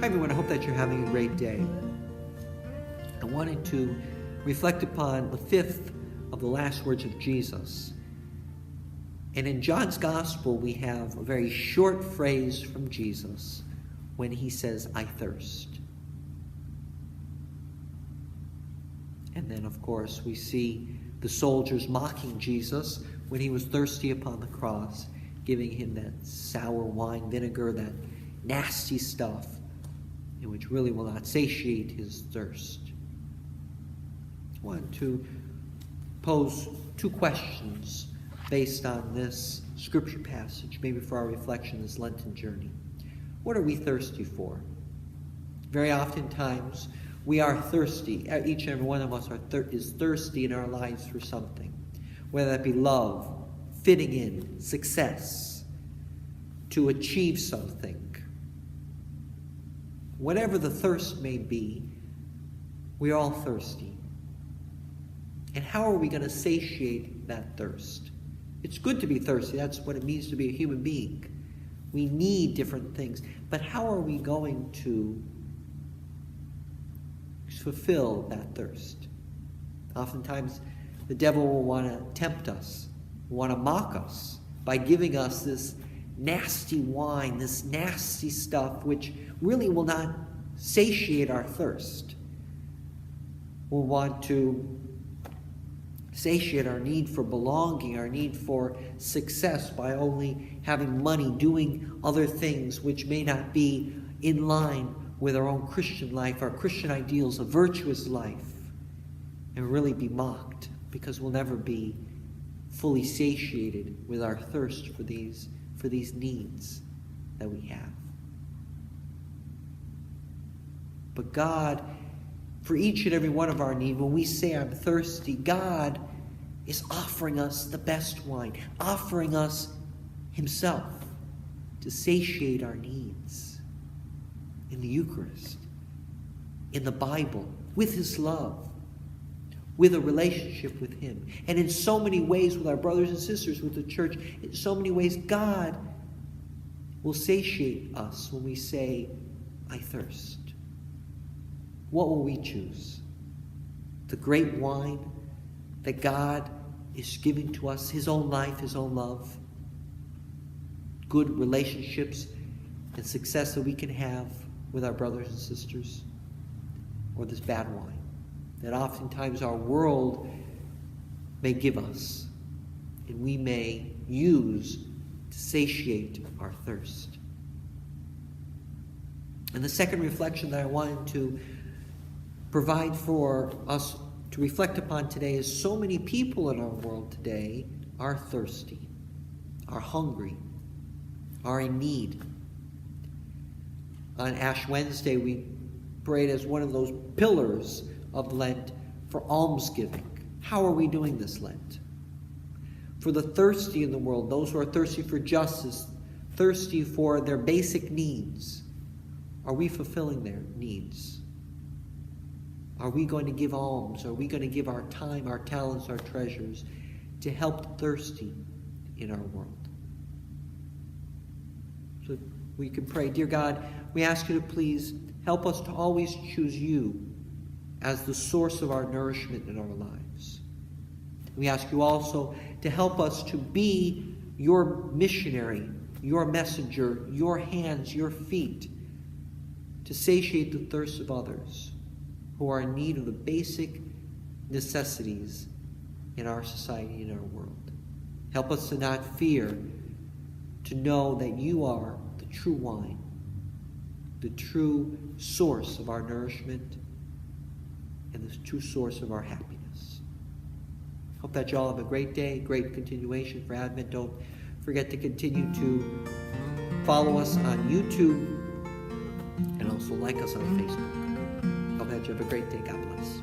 Hi everyone, I hope that you're having a great day. I wanted to reflect upon the fifth of the last words of Jesus. And in John's Gospel, we have a very short phrase from Jesus when he says, "I thirst." And then, of course, we see the soldiers mocking Jesus when he was thirsty upon the cross, giving him that sour wine vinegar, that nasty stuff, which really will not satiate his thirst. I want to pose two questions based on this scripture passage, maybe for our reflection this Lenten journey. What are we thirsty for? Very oftentimes, we are thirsty. Each and every one of us is thirsty in our lives for something, whether that be love, fitting in, success, to achieve something. Whatever the thirst may be, we're all thirsty. And how are we going to satiate that thirst? It's good to be thirsty. That's what it means to be a human being. We need different things. But how are we going to fulfill that thirst? Oftentimes, the devil will want to tempt us, will want to mock us by giving us this nasty wine, this nasty stuff, which really will not satiate our thirst. We'll want to satiate our need for belonging, our need for success by only having money, doing other things which may not be in line with our own Christian life, our Christian ideals, a virtuous life, and really be mocked because we'll never be fully satiated with our thirst for these needs that we have. But God, for each and every one of our needs, when we say I'm thirsty, God is offering us the best wine, offering us himself to satiate our needs in the Eucharist, in the Bible, with his love, with a relationship with him. And in so many ways with our brothers and sisters, with the church, in so many ways, God will satiate us when we say, I thirst. What will we choose? The great wine that God is giving to us, his own life, his own love, good relationships and success that we can have with our brothers and sisters, or this bad wine that oftentimes our world may give us and we may use to satiate our thirst. And the second reflection that I wanted to provide for us to reflect upon today is so many people in our world today are thirsty, are hungry, are in need. On Ash Wednesday, we prayed as one of those pillars of Lent for almsgiving. How are we doing this Lent? For the thirsty in the world, those who are thirsty for justice, thirsty for their basic needs, are we fulfilling their needs? Are we going to give alms? Are we going to give our time, our talents, our treasures to help the thirsty in our world? So we can pray, dear God, we ask you to please help us to always choose you as the source of our nourishment in our lives. We ask you also to help us to be your missionary, your messenger, your hands, your feet, to satiate the thirst of others who are in need of the basic necessities in our society, in our world. Help us to not fear, to know that you are the true wine, the true source of our nourishment, and the true source of our happiness. Hope that you all have a great day, great continuation for Advent. Don't forget to continue to follow us on YouTube and also like us on Facebook. Hope that you have a great day. God bless.